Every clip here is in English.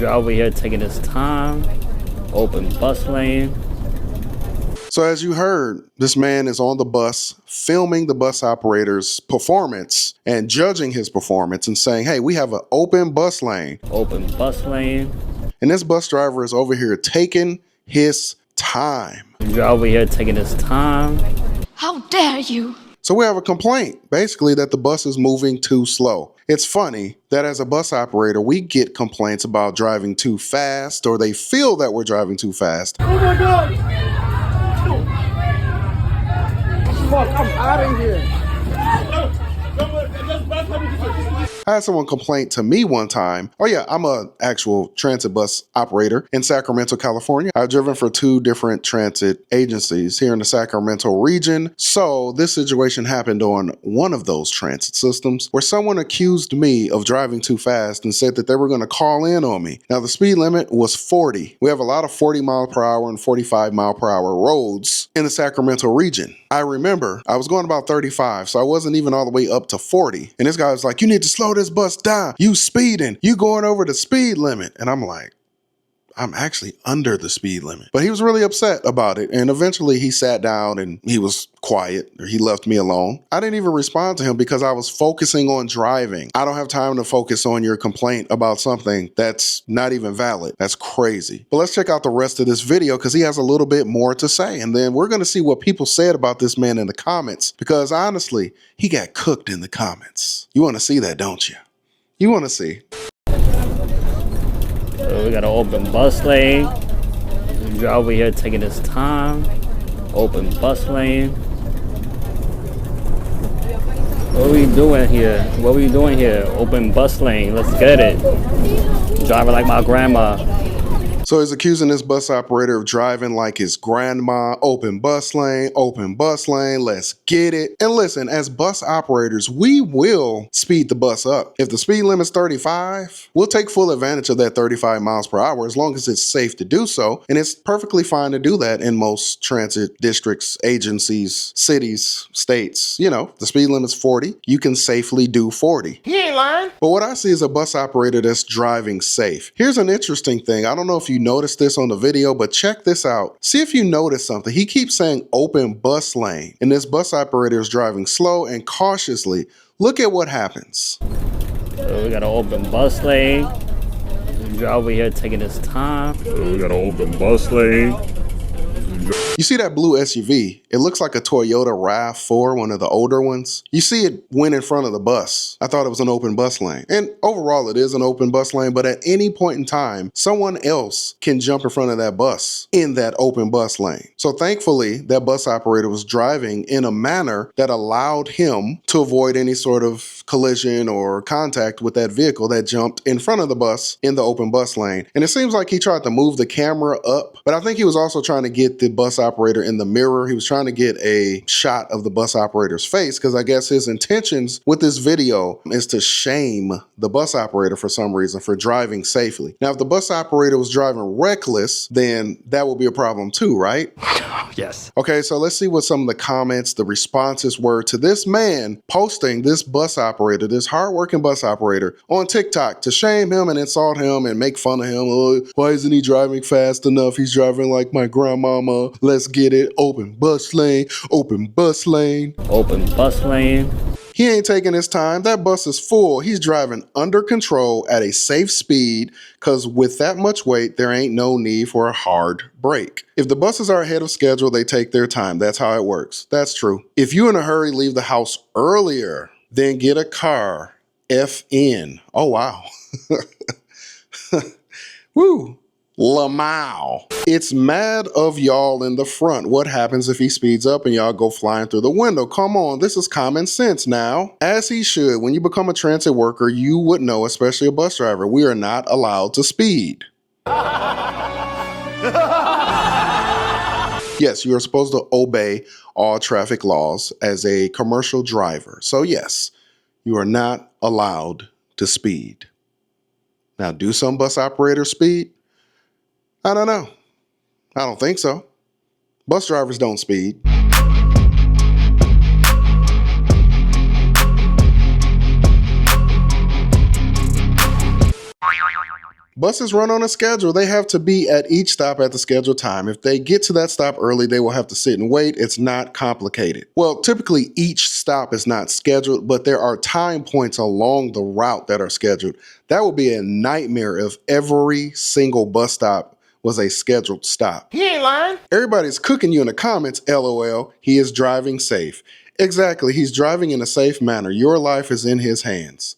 Over here taking his time. Open bus lane. So as you heard, this man is on the bus filming the bus operator's performance and judging his performance and saying, hey, we have an open bus lane. Open bus lane. And this bus driver is over here taking his time. Over here taking his time. How dare you? So we have a complaint, basically, that the bus is moving too slow. It's funny that as a bus operator, we get complaints about driving too fast, or they feel that we're driving too fast. Oh my God! Fuck, I'm out of here. I had someone complain to me one time. Oh yeah, I'm an actual transit bus operator in Sacramento, California. I've driven for 2 different transit agencies here in the Sacramento region. So this situation happened on one of those transit systems where someone accused me of driving too fast and said that they were going to call in on me. Now the speed limit was 40. We have a lot of 40 mile per hour and 45 mile per hour roads in the Sacramento region. I remember I was going about 35, so I wasn't even all the way up to 40. And this guy was like, you need to slow this bus down. You speeding. You going over the speed limit. And I'm like, I'm actually under the speed limit. But he was really upset about it. And eventually he sat down and he was quiet, or he left me alone. I didn't even respond to him because I was focusing on driving. I don't have time to focus on your complaint about something that's not even valid. That's crazy. But let's check out the rest of this video because he has a little bit more to say. And then we're going to see what people said about this man in the comments, because honestly, he got cooked in the comments. You want to see that, don't you? You want to see. So we got an open bus lane. Over here taking his time. Open bus lane. What are we doing here? What are we doing here? Open bus lane. Let's get it. Driving like my grandma. So he's accusing this bus operator of driving like his grandma. Open bus lane, let's get it. And listen, as bus operators, we will speed the bus up. If the speed limit's 35, we'll take full advantage of that 35 miles per hour as long as it's safe to do so. And it's perfectly fine to do that in most transit districts, agencies, cities, states. You know, the speed limit's 40. You can safely do 40. He ain't lying. But what I see is a bus operator that's driving safe. Here's an interesting thing. I don't know if you noticed this on the video, but check this out. See if you notice something. He keeps saying open bus lane, and this bus operator is driving slow and cautiously. Look at what happens. So we got an open bus lane. Over here taking his time. So we got an open bus lane. You see that blue SUV? It looks like a Toyota RAV4, one of the older ones. You see it went in front of the bus. I thought it was an open bus lane. And overall, it is an open bus lane, but at any point in time, someone else can jump in front of that bus in that open bus lane. So thankfully, that bus operator was driving in a manner that allowed him to avoid any sort of collision or contact with that vehicle that jumped in front of the bus in the open bus lane. And it seems like he tried to move the camera up, but I think he was also trying to get the bus operator in the mirror. He was trying to get a shot of the bus operator's face because I guess his intentions with this video is to shame the bus operator for some reason for driving safely. Now, if the bus operator was driving reckless, then that would be a problem too, right? Yes. Okay, so let's see what some of the comments, the responses were to this man posting this bus operator, this hardworking bus operator on TikTok to shame him and insult him and make fun of him. Oh, why isn't he driving fast enough? He's driving like my grandmama. Let's get it. Open bus lane, open bus lane. Open bus lane. He ain't taking his time. That bus is full. He's driving under control at a safe speed because with that much weight, there ain't no need for a hard brake. If the buses are ahead of schedule, they take their time. That's how it works. That's true. If you in a hurry, leave the house earlier, then get a car. FN. Oh, wow. Woo. Lamau. It's mad of y'all in the front. What happens if he speeds up and y'all go flying through the window? Come on, this is common sense now. As he should. When you become a transit worker, you would know, especially a bus driver, we are not allowed to speed. Yes, you are supposed to obey all traffic laws as a commercial driver. So yes, you are not allowed to speed. Now, do some bus operators speed? I don't know. I don't think so. Bus drivers don't speed. Buses run on a schedule. They have to be at each stop at the scheduled time. If they get to that stop early, they will have to sit and wait. It's not complicated. Well, typically each stop is not scheduled, but there are time points along the route that are scheduled. That would be a nightmare if every single bus stop was a scheduled stop. He ain't lying. Everybody's cooking you in the comments, LOL. He is driving safe. Exactly, he's driving in a safe manner. Your life is in his hands.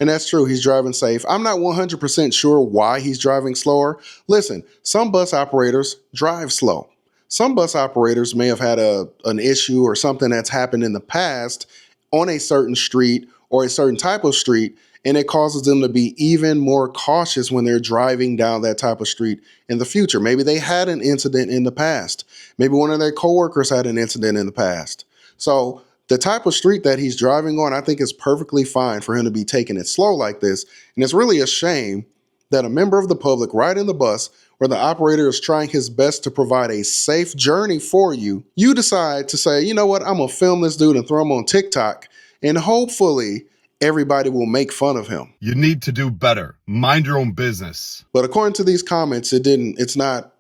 And that's true, he's driving safe. I'm not 100% sure why he's driving slower. Listen, some bus operators drive slow. Some bus operators may have had an issue or something that's happened in the past on a certain street or a certain type of street, and it causes them to be even more cautious when they're driving down that type of street in the future. Maybe they had an incident in the past. Maybe one of their coworkers had an incident in the past. So the type of street that he's driving on, I think is perfectly fine for him to be taking it slow like this. And it's really a shame that a member of the public riding the bus where the operator is trying his best to provide a safe journey for you, you decide to say, you know what, I'm gonna film this dude and throw him on TikTok, and hopefully everybody will make fun of him. You need to do better. Mind your own business. But according to these comments, it's not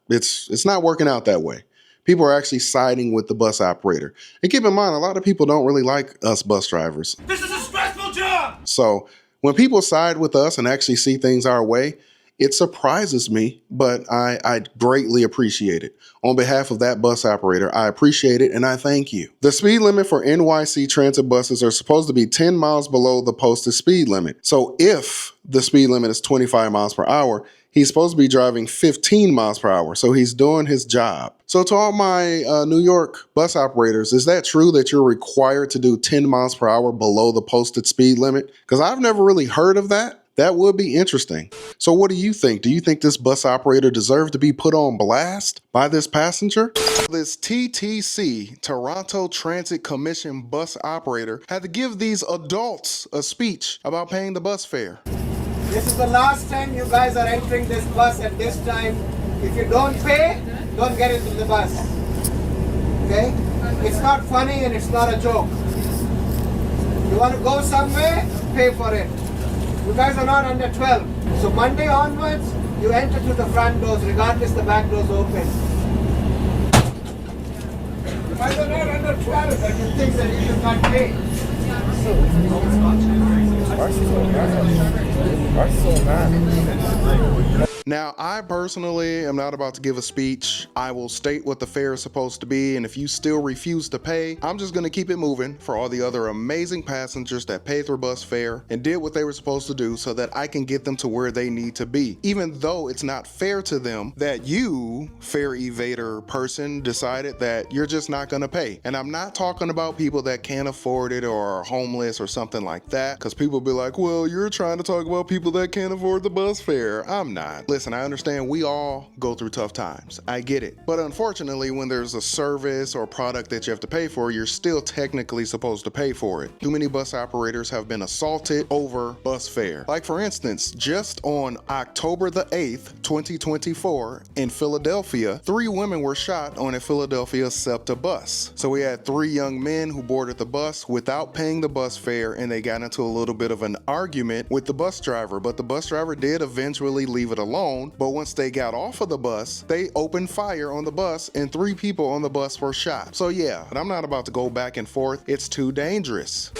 working out that way. People are actually siding with the bus operator. And keep in mind, a lot of people don't really like us bus drivers. This is a stressful job. So when people side with us and actually see things our way, it surprises me, but I greatly appreciate it. On behalf of that bus operator, I appreciate it and I thank you. The speed limit for NYC transit buses are supposed to be 10 miles below the posted speed limit. So if the speed limit is 25 miles per hour, he's supposed to be driving 15 miles per hour. So he's doing his job. So to all my New York bus operators, is that true that you're required to do 10 miles per hour below the posted speed limit? Because I've never really heard of that. That would be interesting. So what do you think? Do you think this bus operator deserved to be put on blast by this passenger? This TTC, Toronto Transit Commission bus operator, had to give these adults a speech about paying the bus fare. This is the last time you guys are entering this bus at this time. If you don't pay, don't get into the bus. Okay? It's not funny and it's not a joke. You want to go somewhere, pay for it. You guys are not under 12. So Monday onwards, you enter through the front doors, regardless the back doors open. You guys are not under 12, but you think that you should not pay. Now, I personally am not about to give a speech. I will state what the fare is supposed to be, and if you still refuse to pay, I'm just gonna keep it moving for all the other amazing passengers that paid their bus fare and did what they were supposed to do so that I can get them to where they need to be. Even though it's not fair to them that you, fare evader person, decided that you're just not gonna pay. And I'm not talking about people that can't afford it or are homeless or something like that, because people be like, well, you're trying to talk about people that can't afford the bus fare. I'm not. Listen, I understand we all go through tough times. I get it. But unfortunately, when there's a service or product that you have to pay for, you're still technically supposed to pay for it. Too many bus operators have been assaulted over bus fare. Like for instance, just on October the 8th, 2024, in Philadelphia, 3 women were shot on a Philadelphia SEPTA bus. So we had 3 young men who boarded the bus without paying the bus fare, and they got into a little bit of an argument with the bus driver, but the bus driver did eventually leave it alone. But once they got off of the bus, they opened fire on the bus and 3 people on the bus were shot. So yeah, but I'm not about to go back and forth. It's too dangerous.